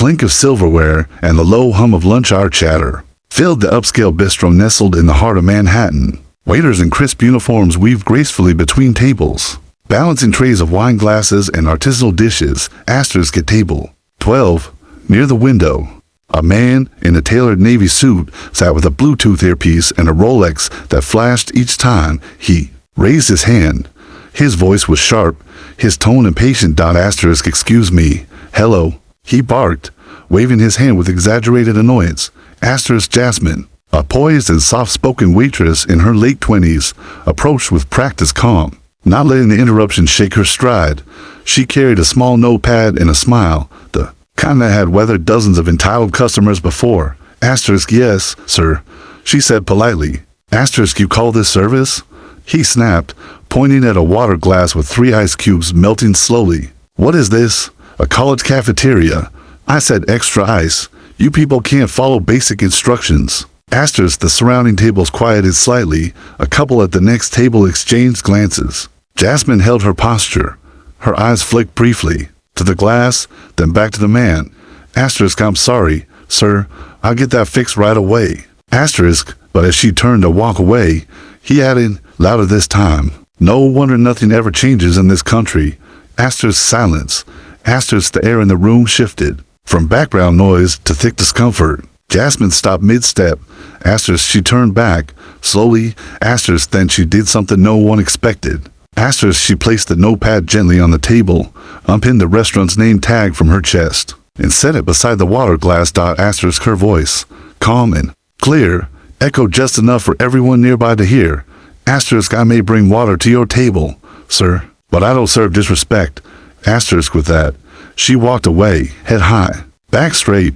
clink of silverware and the low hum of lunch hour chatter filled the upscale bistro nestled in the heart of Manhattan. Waiters in crisp uniforms weaved gracefully between tables, balancing trays of wine glasses and artisanal dishes. Asterisk at table 12, near the window. A man in a tailored navy suit sat with a Bluetooth earpiece and a Rolex that flashed each time he raised his hand. His voice was sharp, his tone impatient. Asterisk, excuse me. Hello, he barked, waving his hand with exaggerated annoyance. Asterisk Jasmine, a poised and soft-spoken waitress in her late 20s, approached with practiced calm, not letting the interruption shake her stride. She carried a small notepad and a smile, the kind that had weathered dozens of entitled customers before. Asterisk, yes, sir, she said politely. Asterisk, you call this service? He snapped, pointing at a water glass with 3 ice cubes melting slowly. What is this? A college cafeteria? I said extra ice. You people can't follow basic instructions. Asterisk, the surrounding tables quieted slightly. A couple at the next table exchanged glances. Jasmine held her posture. Her eyes flicked briefly to the glass, then back to the man. Asterisk, I'm sorry, sir. I'll get that fixed right away. Asterisk, but as she turned to walk away, he added, louder this time. No wonder nothing ever changes in this country. Asterisk, silence. Asterisk, the air in the room shifted from background noise to thick discomfort. Jasmine stopped mid-step. Asterisk, she turned back, slowly. Asterisk, then she did something no one expected. Asterisk, she placed the notepad gently on the table, unpinned the restaurant's name tag from her chest, and set it beside the water glass. Asterisk, her voice, calm and clear, echoed just enough for everyone nearby to hear. Asterisk, I may bring water to your table, sir, but I don't serve disrespect. Asterisk, with that, she walked away, head high, back straight,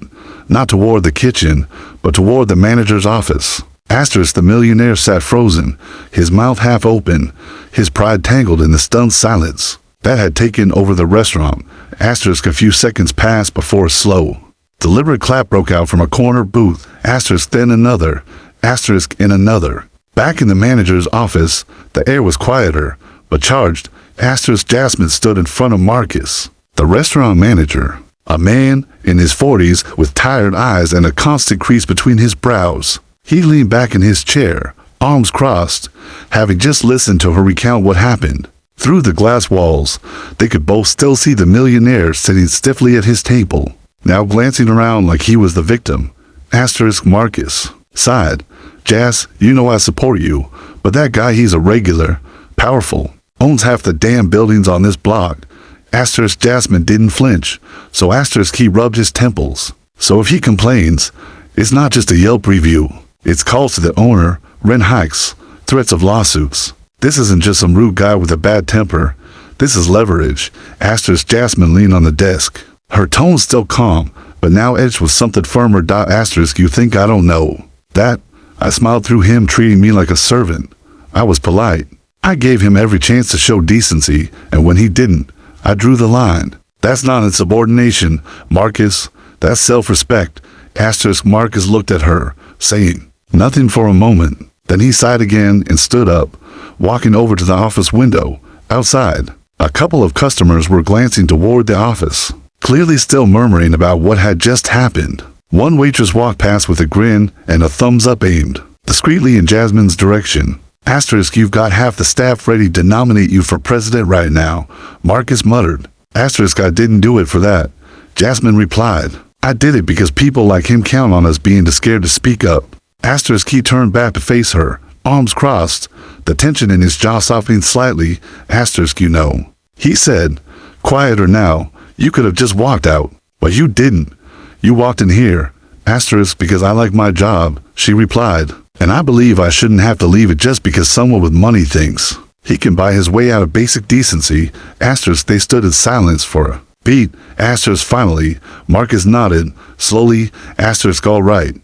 not toward the kitchen, but toward the manager's office. Asterisk, the millionaire sat frozen, his mouth half open, his pride tangled in the stunned silence that had taken over the restaurant. Asterisk, a few seconds passed before a slow, deliberate clap broke out from a corner booth. Asterisk, then another. Asterisk, and another. Back in the manager's office, the air was quieter, but charged. Asterisk, Jasmine stood in front of Marcus, the restaurant manager, a man in his 40s with tired eyes and a constant crease between his brows. He leaned back in his chair, arms crossed, having just listened to her recount what happened. Through the glass walls, they could both still see the millionaire sitting stiffly at his table, now glancing around like he was the victim. Asterisk, Marcus sighed. Jas, you know I support you, but that guy, he's a regular, powerful, owns half the damn buildings on this block. Asterisk, Jasmine didn't flinch, so asterisk, he rubbed his temples. So if he complains, it's not just a Yelp review. It's calls to the owner, rent hikes, threats of lawsuits. This isn't just some rude guy with a bad temper. This is leverage. Asterisk, Jasmine leaned on the desk, her tone still calm, but now edged with something firmer. Asterisk, you think I don't know that? I smiled through him treating me like a servant. I was polite. I gave him every chance to show decency, and when he didn't, I drew the line. That's not insubordination, Marcus. That's self-respect. Asterisk, Marcus looked at her, saying nothing for a moment. Then he sighed again and stood up, walking over to the office window. Outside, a couple of customers were glancing toward the office, clearly still murmuring about what had just happened. One waitress walked past with a grin and a thumbs up aimed discreetly in Jasmine's direction. Asterisk, you've got half the staff ready to nominate you for president right now, Marcus muttered. Asterisk, I didn't do it for that. Jasmine replied. I did it because people like him count on us being too scared to speak up. Asterisk, he turned back to face her, arms crossed, the tension in his jaw softening slightly. Asterisk, you know, he said, quieter now, you could have just walked out, but you didn't. You walked in here. Asterisk, because I like my job, she replied, and I believe I shouldn't have to leave it just because someone with money thinks he can buy his way out of basic decency. Asterisk, they stood in silence for a beat. Asterisk, finally, Marcus nodded, slowly. Asterisk, all right,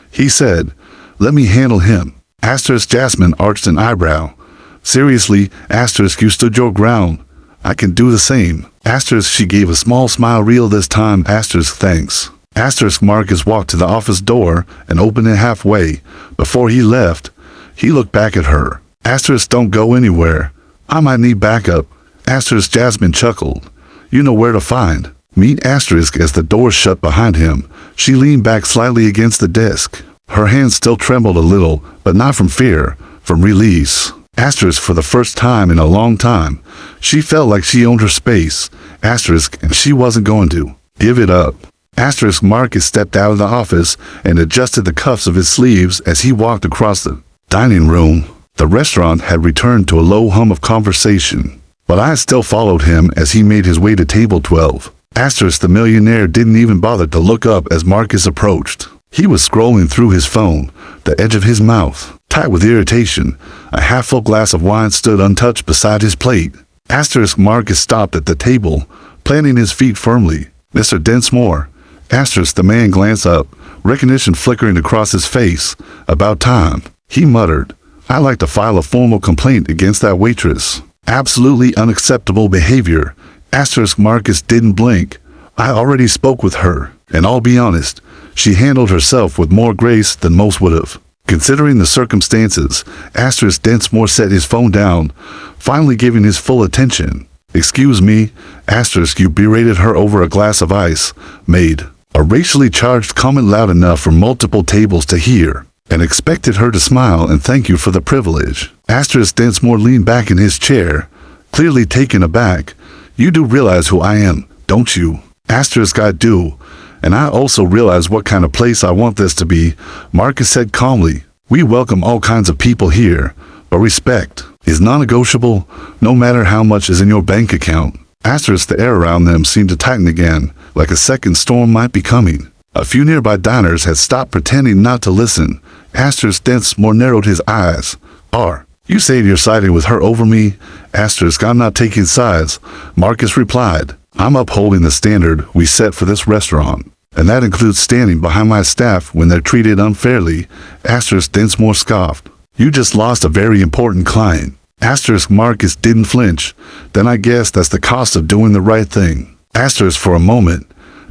he said, let me handle him. Asterisk, Jasmine arched an eyebrow. Seriously, asterisk, you stood your ground. I can do the same. Asterisk, she gave a small smile, real this time. Asterisk, thanks. Asterisk, Marcus walked to the office door and opened it halfway. Before he left, he looked back at her. Asterisk, don't go anywhere. I might need backup. Asterisk, Jasmine chuckled. You know where to find Meet asterisk as the door shut behind him. She leaned back slightly against the desk. Her hands still trembled a little, but not from fear, from release. Asterisk for the first time in a long time. She felt like she owned her space. Asterisk, and she wasn't going to give it up. Asterisk Marcus stepped out of the office and adjusted the cuffs of his sleeves as he walked across the dining room. The restaurant had returned to a low hum of conversation, but I still followed him as he made his way to table 12. Asterisk the millionaire didn't even bother to look up as Marcus approached. He was scrolling through his phone, the edge of his mouth tight with irritation. A half-full glass of wine stood untouched beside his plate. Asterisk Marcus stopped at the table, planting his feet firmly. "Mr. Densmore." Asterisk the man glanced up, recognition flickering across his face. "About time," he muttered. "I'd like to file a formal complaint against that waitress. Absolutely unacceptable behavior." Asterisk Marcus didn't blink. "I already spoke with her, and I'll be honest, she handled herself with more grace than most would have." Considering the circumstances, Asterisk Densmore set his phone down, finally giving his full attention. "Excuse me," Asterisk, "you berated her over a glass of ice." Made a racially charged comment loud enough for multiple tables to hear, and expected her to smile and thank you for the privilege. Asterisk Densmore leaned back in his chair, clearly taken aback. "You do realize who I am, don't you?" Asterisk, "I do. And I also realize what kind of place I want this to be," Marcus said calmly. "We welcome all kinds of people here, but respect is non-negotiable, no matter how much is in your bank account." Asterisk the air around them seemed to tighten again, like a second storm might be coming. A few nearby diners had stopped pretending not to listen. Asterisk Densmore narrowed his eyes. "Are you saying you're siding with her over me?" Asterisk, "I'm not taking sides," Marcus replied. "I'm upholding the standard we set for this restaurant, and that includes standing behind my staff when they're treated unfairly." Asterisk Densmore scoffed. "You just lost a very important client." Asterisk Marcus didn't flinch. "Then I guess that's the cost of doing the right thing." Asterisk for a moment.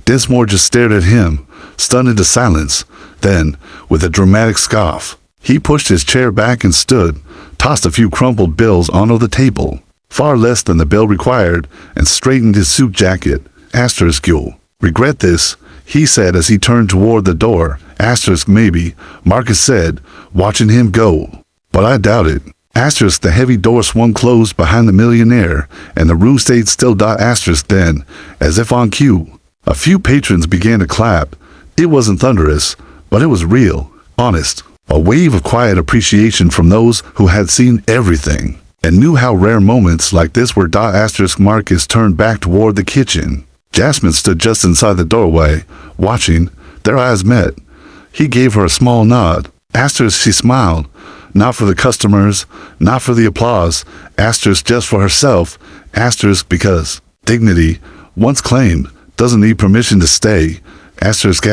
Densmore just stared at him, stunned into silence. Then, with a dramatic scoff, he pushed his chair back and stood, tossed a few crumpled bills onto the table, far less than the bill required, and straightened his suit jacket. Asterisk, "You'll regret this," he said as he turned toward the door. Asterisk, "Maybe," Marcus said, watching him go. "But I doubt it." Asterisk, the heavy door swung closed behind the millionaire, and the room stayed still. Asterisk, then, as if on cue, a few patrons began to clap. It wasn't thunderous, but it was real, honest, a wave of quiet appreciation from those who had seen everything and knew how rare moments like this were. Asterisk Marcus turned back toward the kitchen. Jasmine stood just inside the doorway, watching. Their eyes met. He gave her a small nod. Asterisk, she smiled. Not for the customers, not for the applause. Asterisk, just for herself. Asterisk, because dignity, once claimed, doesn't need permission to stay. Asterisk,